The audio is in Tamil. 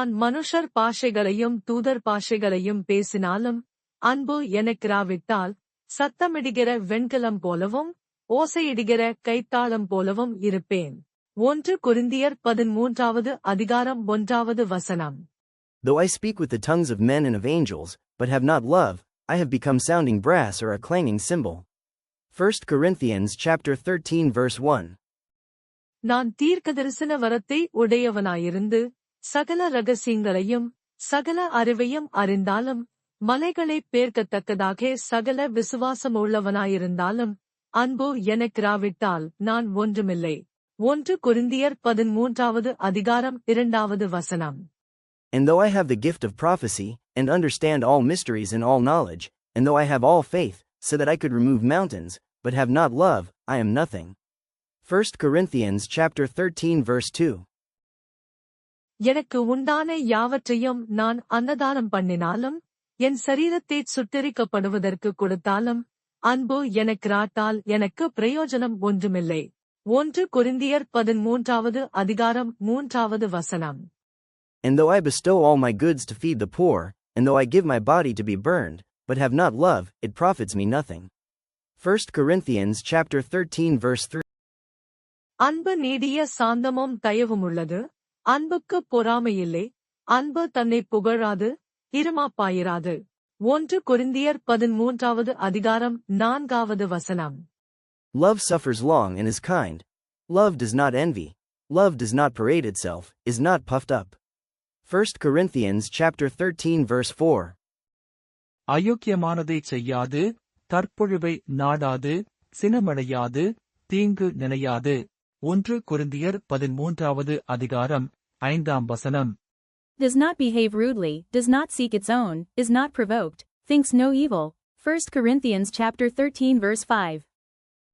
நான் மனுஷர் பாஷைகளையும் தூதர் பாஷைகளையும் பேசினாலும் அன்பு எனக்கிராவிட்டால் சத்தமிடுகிற வெண்கலம் போலவும் ஓசையிடுகிற கைத்தாளம் போலவும் இருப்பேன். 1 கொரிந்தியர் 13வது அதிகாரம் 1வது வசனம். Though I speak with the tongues of men and of angels, but have not love, I have become sounding brass or a clanging cymbal. 1 Corinthians chapter 13 verse 1. நான் தீர்க்கதரிசன வரத்தை உடையவனாயிருந்து சகல ரகசியங்களையும் சகல அறிவையும் அறிந்தாலும் மலைகளைப் பேர்க்கத்தக்கதாக சகல விசுவாசமுள்ளவனாயிருந்தாலும் அன்பு எனக்கிராவிட்டால் நான் ஒன்றுமில்லை. 1 கொரிந்தியர் 13வது அதிகாரம் 2வது வசனம். And though I have the gift of prophecy, and understand all mysteries and all knowledge, and though I have all faith, so that I could remove mountains, but have not love, I am nothing. 1 Corinthians chapter 13 verse 2. எனக்கு உண்டான யாவற்றையும் நான் அன்னதானம் பண்ணினாலும் என் சரீரத்தைச் சுட்டெரிக்கப்படுவதற்கு கொடுத்தாலும் அன்பு எனக்கிராட்டால் எனக்கு பிரயோஜனம் ஒன்றுமில்லை. 1 கொரிந்தியர் 13வது அதிகாரம் 3வது வசனம். And though I bestow all my goods to feed the poor, and though I give my body to be burned, but have not love, it profits me nothing. 1 Corinthians chapter 13 verse 3. அன்பு நீடிய சாந்தமும் தயவுமுள்ளது. அன்புக்கு பொறாமையில்லை. அன்பு தன்னை புகழாது இருமாப்பாயிராது. 1 கொரிந்தியர் 13வது அதிகாரம் 4வது வசனம். Love suffers long and is kind. Love does not envy. Love does not parade itself, is not puffed up. 1 Corinthians chapter 13 verse 4. அயோக்கியமானதைச் செய்யாது, தற்பொழுவை நாடாது, சினமடையாது, தீங்கு நினையாது. 1 கொரிந்தியர் 13வது அதிகாரம் 5ஆம் வசனம். Does not behave rudely, does not seek its own, is not provoked, thinks no evil. 1 Corinthians chapter 13 verse 5.